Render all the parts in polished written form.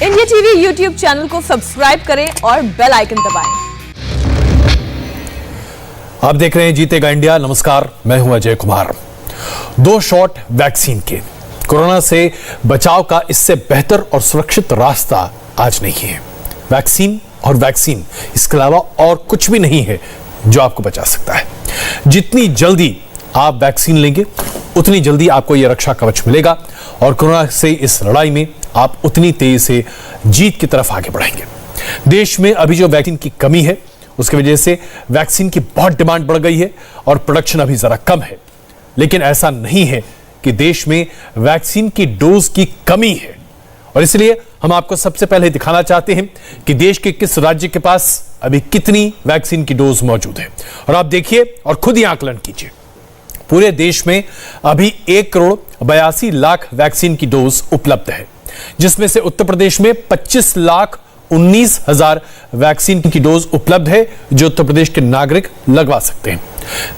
India TV YouTube channel को subscribe करें और बेल आइकन दबाएं। आप देख रहे हैं जीतेगा इंडिया। नमस्कार, मैं हूं अजय कुमार। 2 शॉट वैक्सीन के कोरोना से बचाव का इससे बेहतर और सुरक्षित रास्ता आज नहीं है। वैक्सीन और वैक्सीन, इसके अलावा और कुछ भी नहीं है जो आपको बचा सकता है। जितनी जल्दी आप वैक्सीन लेंगे उतनी जल्दी आपको यह रक्षा कवच मिलेगा और कोरोना से इस लड़ाई में आप उतनी तेजी से जीत की तरफ आगे बढ़ेंगे। देश में अभी जो वैक्सीन की कमी है उसकी वजह से वैक्सीन की बहुत डिमांड बढ़ गई है और प्रोडक्शन अभी जरा कम है। लेकिन ऐसा नहीं है कि देश में वैक्सीन की डोज की कमी है और इसलिए हम आपको सबसे पहले दिखाना चाहते हैं कि देश के किस राज्य के पास अभी कितनी वैक्सीन की डोज मौजूद है। और आप देखिए और खुद ही आकलन कीजिए। पूरे देश में अभी 1,82,00,000 वैक्सीन की डोज उपलब्ध है, जिसमें से उत्तर प्रदेश में 25,19,000 वैक्सीन की डोज उपलब्ध है जो उत्तर प्रदेश के नागरिक लगवा सकते हैं।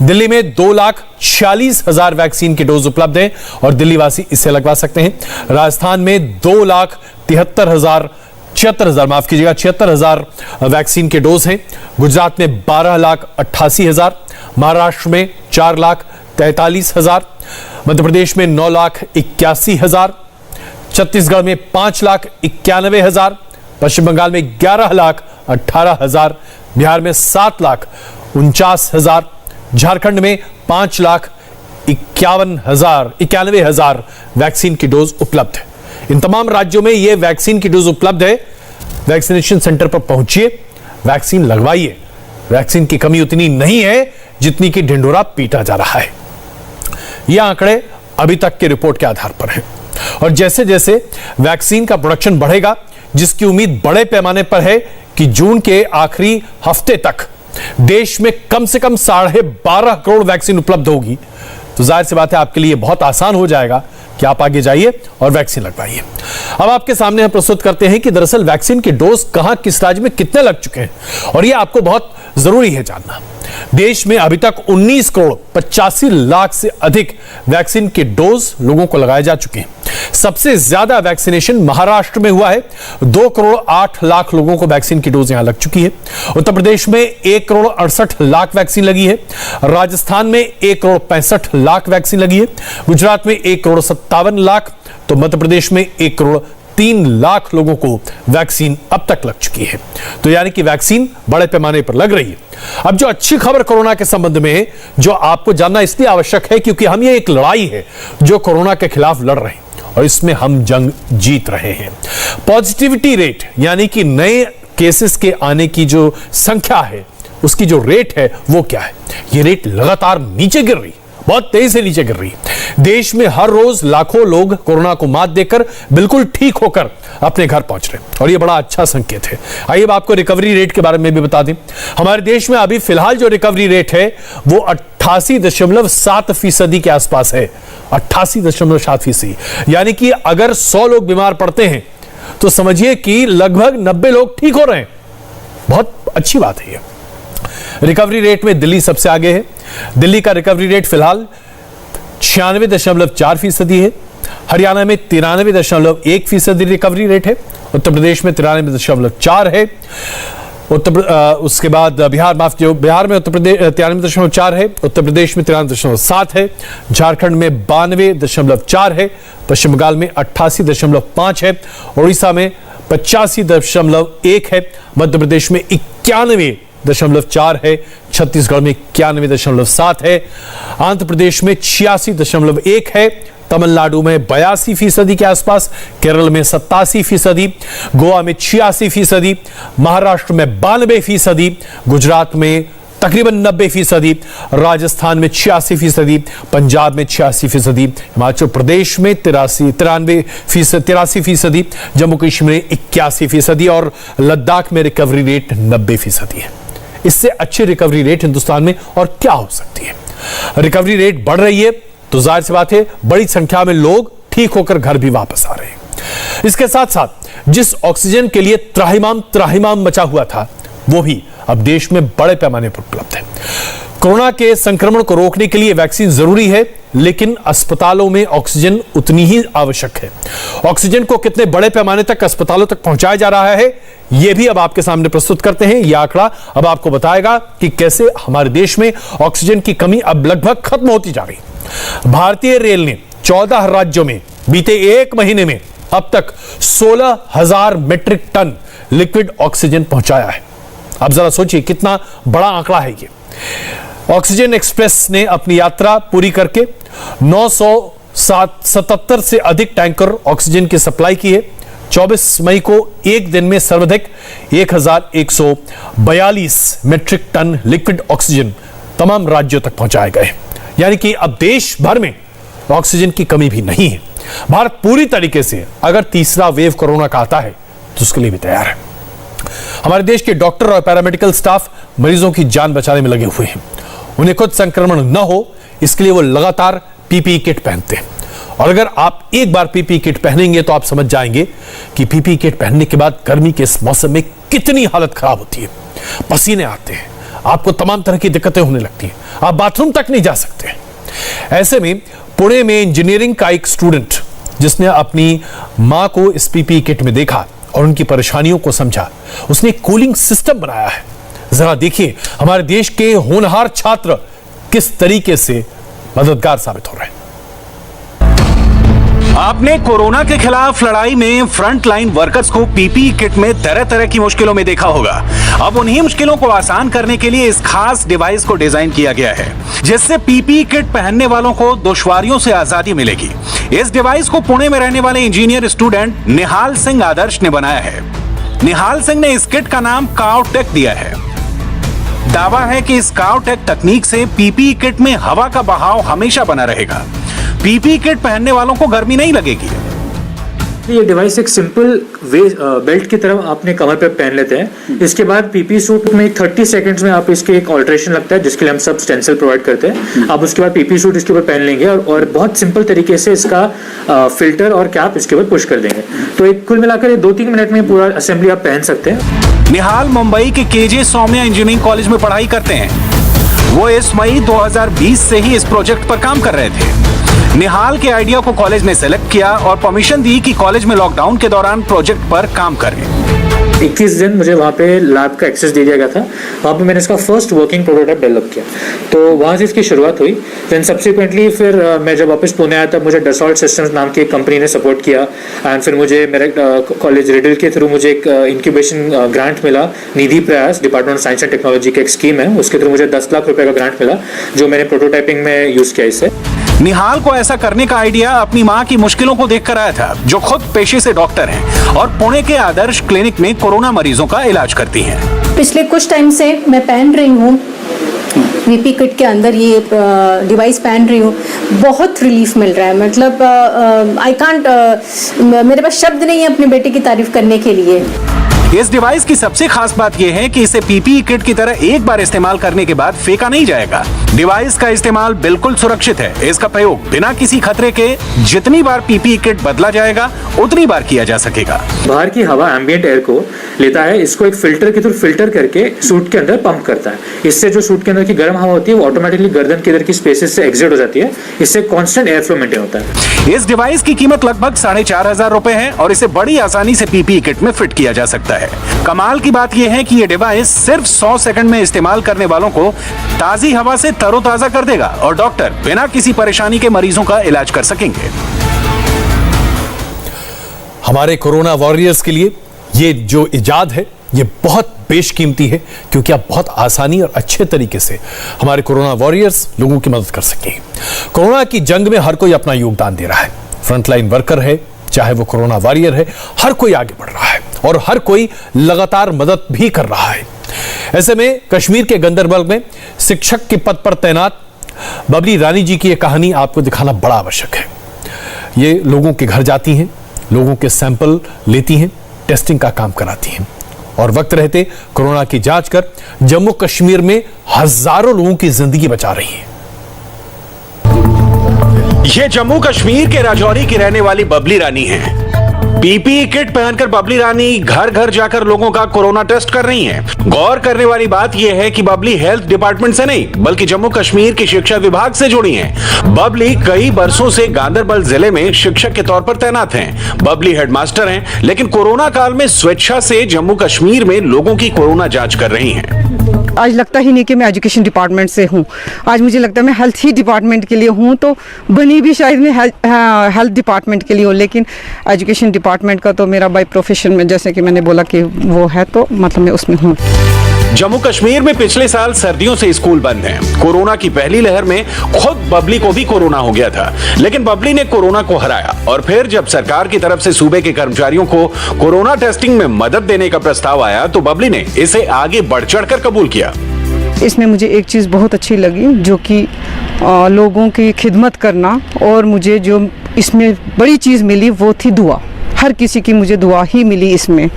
दिल्ली में 2,46,000 वैक्सीन की डोज उपलब्ध है और दिल्ली वासी इसे लगवा सकते हैं। राजस्थान में 76,000 वैक्सीन के डोज हैं। गुजरात में 12,88,000, महाराष्ट्र में 4,43,000, मध्य प्रदेश में 9,81,000, छत्तीसगढ़ में 5,91,000, पश्चिम बंगाल में 11,18,000, बिहार में 7,49,000, झारखंड में 5,91,000 वैक्सीन की डोज उपलब्ध है। इन तमाम राज्यों में यह वैक्सीन की डोज उपलब्ध है। वैक्सीनेशन सेंटर पर पहुंचिए, वैक्सीन लगवाइए। वैक्सीन की कमी उतनी नहीं है जितनी की ढिंढोरा पीटा जा रहा है। यह आंकड़े अभी तक के रिपोर्ट के आधार पर हैं और जैसे जैसे वैक्सीन का प्रोडक्शन बढ़ेगा, जिसकी उम्मीद बड़े पैमाने पर है कि जून के आखिरी हफ्ते तक देश में कम से कम 12.5 करोड़ वैक्सीन उपलब्ध होगी, तो जाहिर सी बात है आपके लिए बहुत आसान हो जाएगा कि आप आगे जाइए और वैक्सीन लगवाइए। अब आपके सामने हम प्रस्तुत करते हैं कि दरअसल वैक्सीन के डोज कहां, किस राज्य में कितने लग चुके हैं और यह आपको बहुत जरूरी है जानना। देश में अभी तक 19,85,00,000 से अधिक वैक्सीन के डोज लोगों को लगाए जा चुके हैं। सबसे ज्यादा वैक्सीनेशन महाराष्ट्र में हुआ है। 2,08,00,000 लोगों को वैक्सीन की डोज यहां लग चुकी है। उत्तर प्रदेश में 1,68,00,000 वैक्सीन लगी है। राजस्थान में 1,65,00,000 वैक्सीन लगी है। गुजरात में 1,57,00,000, तो मध्य प्रदेश में 1,03,00,000 लोगों को वैक्सीन अब तक लग चुकी है। तो यानी कि वैक्सीन बड़े पैमाने पर लग रही है। अब जो अच्छी खबर कोरोना के संबंध में है, जो आपको जानना इसलिए आवश्यक है क्योंकि हम ये एक लड़ाई है जो कोरोना के खिलाफ लड़ रहे हैं और इसमें हम जंग जीत रहे हैं। पॉजिटिविटी रेट यानी कि नए केसेस के आने की जो संख्या है, उसकी जो रेट है वो क्या है? ये रेट लगातार नीचे गिर रही है, बहुत तेजी से नीचे गिर रही है। देश में हर रोज लाखों लोग कोरोना को मात देकर बिल्कुल ठीक होकर अपने घर पहुंच रहे हैं और यह बड़ा अच्छा संकेत है। आइए अब आपको रिकवरी रेट के बारे में भी बता दें। हमारे देश में अभी फिलहाल जो रिकवरी रेट है वो 88.7% के आसपास है। 88.7%, यानी कि अगर 100 लोग बीमार पड़ते हैं तो समझिए कि लगभग 90 लोग ठीक हो रहे हैं। बहुत अच्छी बात है। रिकवरी रेट में दिल्ली सबसे आगे है। दिल्ली का रिकवरी रेट फिलहाल 96.4% है। हरियाणा में 93.1% रिकवरी रेट है। उत्तर प्रदेश में 93.4 है। उसके बाद बिहार में उत्तर प्रदेश 93.4 है। उत्तर प्रदेश में 93.7 है। झारखंड में 92.4 है। पश्चिम बंगाल में 88.5 है। उड़ीसा में 85.1 है। मध्य प्रदेश में 91.4 है। छत्तीसगढ़ में 91.7 है। आंध्र प्रदेश में 86.1 है। तमिलनाडु में 82% के आसपास, केरल में 87%, गोवा में 86%, महाराष्ट्र में 92%, गुजरात में तकरीबन 90%, राजस्थान में 86%, पंजाब में 86%, हिमाचल प्रदेश में 83%, जम्मू कश्मीर में 81% और लद्दाख में रिकवरी रेट 90% है। इससे अच्छी रिकवरी रेट हिंदुस्तान में और क्या हो सकती है? रिकवरी रेट बढ़ रही है तो जाहिर सी बात है बड़ी संख्या में लोग ठीक होकर घर भी वापस आ रहे हैं। इसके साथ साथ जिस ऑक्सीजन के लिए त्राहिमाम मचा हुआ था वो भी अब देश में बड़े पैमाने पर उपलब्ध है। कोरोना के संक्रमण को रोकने के लिए वैक्सीन जरूरी है, लेकिन अस्पतालों में ऑक्सीजन उतनी ही आवश्यक है। ऑक्सीजन को कितने बड़े पैमाने तक अस्पतालों तक पहुंचाया जा रहा है, यह भी अब आपके सामने प्रस्तुत करते हैं। यह आंकड़ा अब आपको बताएगा कि कैसे हमारे देश में ऑक्सीजन की कमी अब लगभग खत्म होती जा रही। भारतीय रेल ने 14 राज्यों में बीते एक महीने में अब तक 16,000 मीट्रिक टन लिक्विड ऑक्सीजन पहुंचाया है। अब जरा सोचिए कितना बड़ा आंकड़ा है ये। ऑक्सीजन एक्सप्रेस ने अपनी यात्रा पूरी करके 977 से अधिक टैंकर ऑक्सीजन की सप्लाई की है। 24 मई को एक दिन में सर्वाधिक 1142 मीट्रिक टन लिक्विड ऑक्सीजन तमाम राज्यों तक पहुंचाए गए। यानी कि अब देश भर में ऑक्सीजन की कमी भी नहीं है। भारत पूरी तरीके से अगर तीसरा वेव कोरोना का आता है तो उसके लिए भी तैयार है। हमारे देश के डॉक्टर और पैरामेडिकल स्टाफ मरीजों की जान बचाने में लगे हुए हैं। उन्हें खुद संक्रमण न हो इसके लिए वो लगातार पीपीई किट पहनते हैं। और अगर आप एक बार पीपीई किट पहनेंगे तो आप समझ जाएंगे कि पीपीई किट पहनने के बाद गर्मी के इस मौसम में कितनी हालत खराब होती है। पसीने आते हैं, आपको तमाम तरह की दिक्कतें होने लगती हैं, आप बाथरूम तक नहीं जा सकते। ऐसे में पुणे में इंजीनियरिंग का एक स्टूडेंट जिसने अपनी मां को इस पीपीई किट में देखा और उनकी परेशानियों को समझा, उसने एक कूलिंग सिस्टम बनाया है। जरा देखिए हमारे देश के होनहार छात्र किस तरीके से मददगार साबित हो रहे हैं। आपने कोरोना के खिलाफ लड़ाई में फ्रंट लाइन वर्कर्स को पीपीई किट में तरह तरह की मुश्किलों में देखा होगा। अब उन्हीं मुश्किलों को आसान करने के लिए इस खास डिवाइस को डिजाइन किया गया है, जिससे पीपीई किट पहनने वालों को दुश्वारियों से आजादी मिलेगी। इस डिवाइस को पुणे में रहने वाले इंजीनियर स्टूडेंट निहाल सिंह आदर्श ने बनाया है। निहाल सिंह ने इस किट का नाम कावटेक दिया है। दावा है कि इस कावटेक तकनीक से पीपीई किट में हवा का बहाव हमेशा बना रहेगा। पीपीई किट पहनने वालों को गर्मी नहीं लगेगी। ये डिवाइस एक सिंपल बेल्ट की तरह अपने कमर पे पहन लेते हैं। इसके बाद पीपी सूट में 30 सेकंड्स में आप इसके एक ऑल्ट्रेशन लगता है, जिसके लिए हम सब स्टेंसिल प्रोवाइड करते हैं। आप उसके बाद पीपी सूट इसके ऊपर पहन लेंगे और बहुत सिंपल तरीके से इसका फिल्टर और कैप इसके ऊपर पुश कर देंगे। तो एक कुल मिलाकर 2-3 मिनट में पूरा असेंबली आप पहन सकते हैं। निहाल मुंबई के केजे सौम्या इंजीनियरिंग कॉलेज में पढ़ाई करते हैं। वो इस मई 2020 से ही इस प्रोजेक्ट पर काम कर रहे थे। निहाल के आइडिया को कॉलेज ने सेलेक्ट किया और परमिशन दी कि कॉलेज में लॉकडाउन के दौरान प्रोजेक्ट पर काम करें। 21 दिन मुझे वहाँ पे लैब का एक्सेस दे दिया गया था। वहाँ पे मैंने इसका फर्स्ट वर्किंग प्रोटोटाइप डेवलप किया, तो वहाँ से इसकी शुरुआत हुई। देन सब्सिक्वेंटली फिर मैं जब वापस पुणे आया तब मुझे डसॉल्ट सिस्टम्स नाम की एक कंपनी ने सपोर्ट किया। एंड फिर मुझे मेरे कॉलेज रिडल के थ्रू मुझे एक इंक्यूबेशन ग्रांट मिला। निधि प्रयास department of science and technology का एक स्कीम है, उसके थ्रू मुझे 10 लाख रुपए का ग्रांट मिला, जो मैंने प्रोटोटाइपिंग में यूज किया। इससे निहाल को ऐसा करने का आइडिया अपनी मां की मुश्किलों को देखकर आया था, जो खुद पेशे से डॉक्टर हैं और पुणे के आदर्श क्लिनिक में कोरोना मरीजों का इलाज करती हैं। पिछले कुछ टाइम से मैं पहन रही हूँ वीपी किट के अंदर, ये डिवाइस पहन रही हूँ, बहुत रिलीफ मिल रहा है। मतलब आई कांट, मेरे पास शब्द नहीं है अपने बेटे की तारीफ करने के लिए। इस डिवाइस की सबसे खास बात यह है कि इसे पीपीई किट की तरह एक बार इस्तेमाल करने के बाद फेंका नहीं जाएगा। डिवाइस का इस्तेमाल बिल्कुल सुरक्षित है। इसका प्रयोग बिना किसी खतरे के जितनी बार पीपीई किट बदला जाएगा उतनी बार किया जा सकेगा। बाहर की हवा एम्बिएंट एयर को लेता है, इसको एक फिल्टर के थ्रू फिल्टर करके सूट के अंदर पंप करता है। इससे जो सूट के अंदर की गर्म हवा होती है वो ऑटोमेटिकली गर्दन के इधर की स्पेसेस से एग्जिट हो जाती है। इससे कांस्टेंट एयर फ्लो मेंटेन होता है। इस डिवाइस की कीमत लगभग 4,500 रुपए है और इसे बड़ी आसानी से पीपीई किट में फिट किया जा सकता है। कमाल की बात यह है कि यह डिवाइस सिर्फ 100 सेकंड में इस्तेमाल करने वालों को ताजी हवा से तरोताजा कर देगा और डॉक्टर बिना किसी परेशानी के मरीजों का इलाज कर सकेंगे। हमारे कोरोना वॉरियर्स के लिए ये जो इजाद है ये बहुत बेशकीमती है, क्योंकि आप बहुत आसानी और अच्छे तरीके से हमारे कोरोना वॉरियर्स लोगों की मदद कर सकेंगे। कोरोना की जंग में हर कोई अपना योगदान दे रहा है। फ्रंटलाइन वर्कर है, चाहे वो कोरोना वॉरियर है, हर कोई आगे बढ़ रहा है और हर कोई लगातार मदद भी कर रहा है। ऐसे में कश्मीर के गंदरबल में शिक्षक के पद पर तैनात बबली रानी जी की यह कहानी आपको दिखाना बड़ा आवश्यक है। ये लोगों के घर जाती हैं, लोगों के सैंपल लेती हैं, टेस्टिंग का काम कराती हैं और वक्त रहते कोरोना की जांच कर जम्मू कश्मीर में हजारों लोगों की जिंदगी बचा रही हैं। ये जम्मू कश्मीर के राजौरी की रहने वाली बबली रानी हैं। पीपीई किट पहनकर बबली रानी घर घर जाकर लोगों का कोरोना टेस्ट कर रही हैं। गौर करने वाली बात यह है कि बबली हेल्थ डिपार्टमेंट से नहीं बल्कि जम्मू कश्मीर की शिक्षा विभाग से जुड़ी हैं। बबली कई बरसों से गांधरबल जिले में शिक्षक के तौर पर तैनात हैं। बबली हेडमास्टर हैं, लेकिन कोरोना काल में स्वेच्छा से जम्मू कश्मीर में लोगों की कोरोना जांच कर रही हैं। आज लगता ही नहीं कि मैं एजुकेशन डिपार्टमेंट से हूँ। आज मुझे लगता है मैं हेल्थ ही डिपार्टमेंट के लिए हूँ, तो बनी भी शायद मैं हेल्थ डिपार्टमेंट के लिए हूँ, लेकिन एजुकेशन डिपार्टमेंट का तो मेरा बाय प्रोफेशन में, जैसे कि मैंने बोला कि वो है, तो मतलब मैं उसमें हूँ। जम्मू कश्मीर में पिछले साल सर्दियों से स्कूल बंद हैं। कोरोना की पहली लहर में खुद बबली को भी कोरोना हो गया था, लेकिन बबली ने कोरोना को हराया और फिर जब सरकार की तरफ से सूबे के कर्मचारियों को कोरोना टेस्टिंग में मदद देने का प्रस्ताव आया तो बबली ने इसे आगे बढ़ चढ़कर कबूल किया। इसमें मुझे एक चीज़ बहुत अच्छी लगी, जो कि लोगों की खिदमत करना, और मुझे जो इसमें बड़ी चीज़ मिली वो थी दुआ। हर किसी की मुझे दुआ ही मिली इसमें,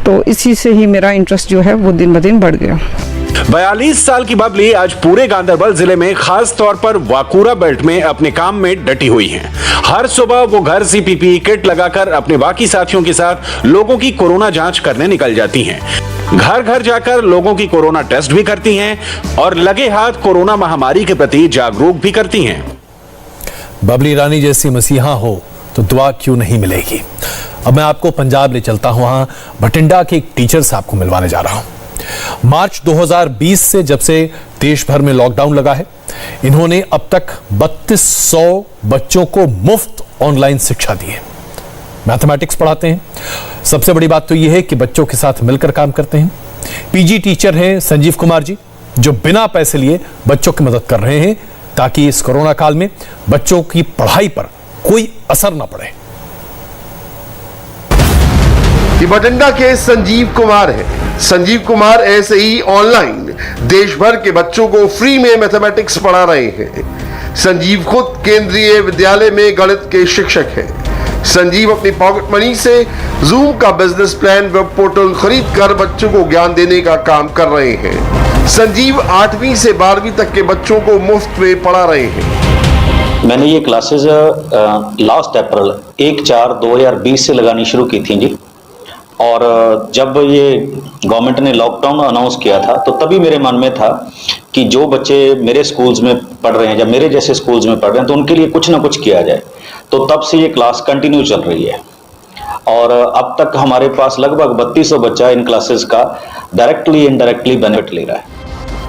तो इसी से ही मेरा इंटरेस्ट जो है वो दिन ब दिन बढ़ गया। 42 साल की बबली आज पूरे गांधरबल जिले में खास तौर पर वाकुरा बेल्ट में अपने काम में डटी हुई हैं। हर सुबह वो घर से पीपीई किट लगाकर अपने बाकी साथियों के साथ लोगों की कोरोना जांच करने निकल जाती हैं। घर घर जाकर लोगों की कोरोना टेस्ट भी करती हैं और लगे हाथ कोरोना महामारी के प्रति जागरूक भी करती हैं। बबली रानी जैसी मसीहा हो तो दुआ क्यों नहीं मिलेगी। अब मैं आपको पंजाब ले चलता हूं। वहां भटिंडा के एक टीचर साहब को मिलवाने जा रहा हूं। मार्च 2020 से जब से देश भर में लॉकडाउन लगा है, इन्होंने अब तक 3200 बच्चों को मुफ्त ऑनलाइन शिक्षा दी है। मैथमेटिक्स पढ़ाते हैं। सबसे बड़ी बात तो यह है कि बच्चों के साथ मिलकर काम करते हैं। पीजी टीचर हैं संजीव कुमार जी, जो बिना पैसे लिए बच्चों की मदद कर रहे हैं ताकि इस कोरोना काल में बच्चों की पढ़ाई पर कोई असर ना पड़े। ये भटिंडा के संजीव कुमार है। संजीव कुमार ऐसे ही ऑनलाइन देश भर के बच्चों को फ्री में मैथमेटिक्स पढ़ा रहे हैं। संजीव खुद केंद्रीय विद्यालय में गणित के शिक्षक हैं। संजीव अपनी पॉकेट मनी से जूम का बिजनेस प्लान वेब पोर्टल खरीद कर बच्चों को ज्ञान देने का काम कर रहे हैं। संजीव 8वीं से 12वीं तक के बच्चों को मुफ्त में पढ़ा रहे हैं। मैंने ये क्लासेस लास्ट अप्रैल 1/4/2020 से लगानी शुरू की थी जी, और जब ये गवर्नमेंट ने लॉकडाउन अनाउंस किया था तो तभी मेरे मन में था कि जो बच्चे मेरे स्कूल्स में पढ़ रहे हैं या मेरे जैसे स्कूल्स में पढ़ रहे हैं तो उनके लिए कुछ ना कुछ किया जाए। तो तब से ये क्लास कंटिन्यू चल रही है और अब तक हमारे पास लगभग 3200 बच्चा इन क्लासेस का डायरेक्टली इनडायरेक्टली बेनिफिट ले रहा है।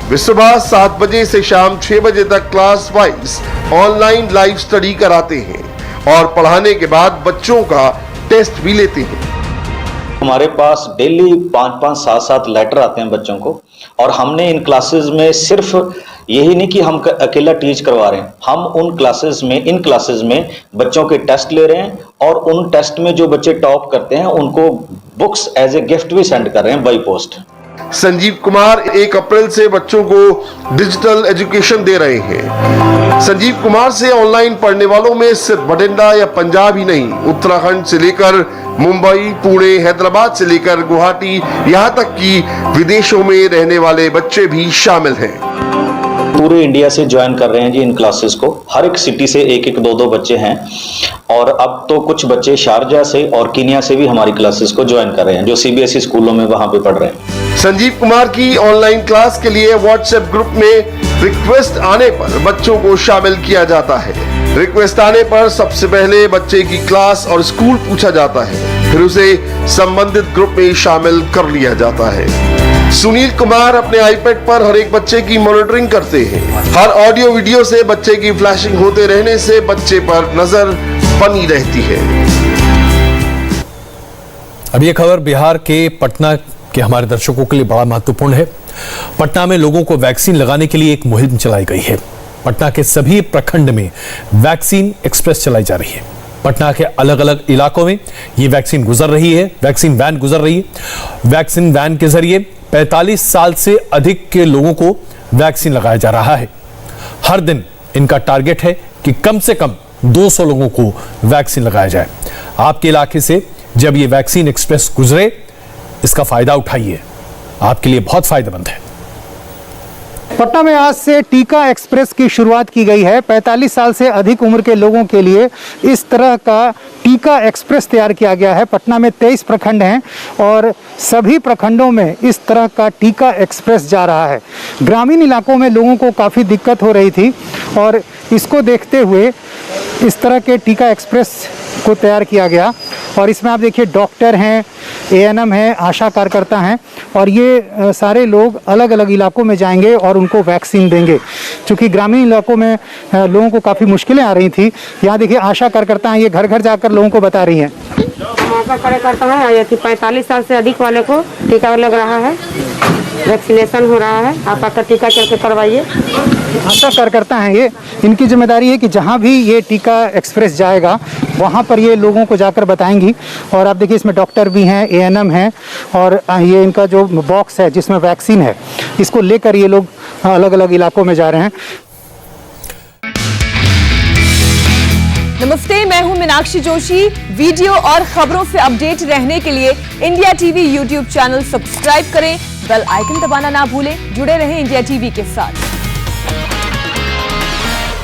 वे सुबह 7 बजे से शाम 6 बजे तक class wise online live study कराते हैं और पढ़ाने के बाद बच्चों का टेस्ट भी लेते हैं। हमारे पास डेली 5-5, 7-7 लेटर आते हैं बच्चों को, और हमने इन क्लासेस में सिर्फ यही नहीं कि हम अकेला टीच करवा रहे हैं, हम इन क्लासेस में बच्चों के टेस्ट ले रहे हैं और उन टेस्ट में जो बच्चे टॉप करते हैं उनको बुक्स एज ए गिफ्ट भी सेंड कर रहे हैं बाई पोस्ट। संजीव कुमार 1 अप्रैल से बच्चों को डिजिटल एजुकेशन दे रहे हैं। संजीव कुमार से ऑनलाइन पढ़ने वालों में सिर्फ भटिंडा या पंजाब ही नहीं, उत्तराखंड से लेकर मुंबई, पुणे, हैदराबाद से लेकर गुवाहाटी, यहाँ तक कि विदेशों में रहने वाले बच्चे भी शामिल हैं। पूरे इंडिया से ज्वाइन कर रहे हैं जी इन क्लासेस को। हर एक सिटी से 1-1, 2-2 बच्चे हैं, और अब तो कुछ बच्चे शारजा से और कीनिया से भी हमारी क्लासेस को ज्वाइन कर रहे हैं, जो सीबीएसई स्कूलों में वहां पे पढ़ रहे हैं। संजीव कुमार की ऑनलाइन क्लास के लिए व्हाट्सएप ग्रुप में रिक्वेस्ट आने पर बच्चों को शामिल किया जाता है। रिक्वेस्ट आने पर सबसे पहले बच्चे की क्लास और स्कूल पूछा जाता है, फिर उसे संबंधित ग्रुप में शामिल कर लिया जाता है। सुनील कुमार अपने आईपैड पर हर एक बच्चे की मॉनिटरिंग करते हैं। हर ऑडियो वीडियो से बच्चे की फ्लैशिंग होते रहने से बच्चे पर नजर बनी रहती है। अब ये खबर बिहार के पटना के हमारे दर्शकों के लिए बड़ा महत्वपूर्ण है। पटना में लोगों को वैक्सीन लगाने के लिए एक मुहिम चलाई गई है। पटना के सभी प्रखंड में वैक्सीन एक्सप्रेस चलाई जा रही है। पटना के अलग अलग इलाकों में ये वैक्सीन गुजर रही है, वैक्सीन वैन गुजर रही है। वैक्सीन वैन के जरिए 45 साल से अधिक के लोगों को वैक्सीन लगाया जा रहा है। हर दिन इनका टारगेट है कि कम से कम 200 लोगों को वैक्सीन लगाया जाए। आपके इलाके से जब ये वैक्सीन एक्सप्रेस गुजरे, इसका फायदा उठाइए, आपके लिए बहुत फायदेमंद है। पटना में आज से टीका एक्सप्रेस की शुरुआत की गई है। 45 साल से अधिक उम्र के लोगों के लिए इस तरह का टीका एक्सप्रेस तैयार किया गया है। पटना में 23 प्रखंड हैं और सभी प्रखंडों में इस तरह का टीका एक्सप्रेस जा रहा है। ग्रामीण इलाकों में लोगों को काफ़ी दिक्कत हो रही थी और इसको देखते हुए इस तरह के टीका एक्सप्रेस को तैयार किया गया। और इसमें आप देखिए डॉक्टर हैं, एएनएम हैं, आशा कार्यकर्ता हैं और ये सारे लोग अलग अलग इलाकों में जाएंगे और उनको वैक्सीन देंगे। क्योंकि ग्रामीण इलाकों में लोगों को काफ़ी मुश्किलें आ रही थी। यहाँ देखिए आशा कार्यकर्ता हैं, ये घर घर जाकर लोगों को बता रही हैं। आशा कार्यकर्ता है, ये 45 साल से अधिक वाले को टीका लग रहा है, वैक्सीनेशन हो रहा है, आप आकर टीका करके करवाइए। आशा कार्यकर्ता हैं ये, इनकी जिम्मेदारी है कि जहाँ भी ये टीका एक्सप्रेस जाएगा वहाँ पर ये लोगों को जाकर बताएंगी। और आप देखिए इसमें डॉक्टर भी हैं, एएनएम हैं और ये इनका जो बॉक्स है जिसमें वैक्सीन है, इसको लेकर ये लोग अलग अलग इलाकों में जा रहे हैं। नमस्ते, मैं हूं मीनाक्षी जोशी। वीडियो और खबरों से अपडेट रहने के लिए India TV YouTube channel subscribe करें, बेल आइकन दबाना ना भूलें। जुड़े रहें इंडिया टीवी के साथ।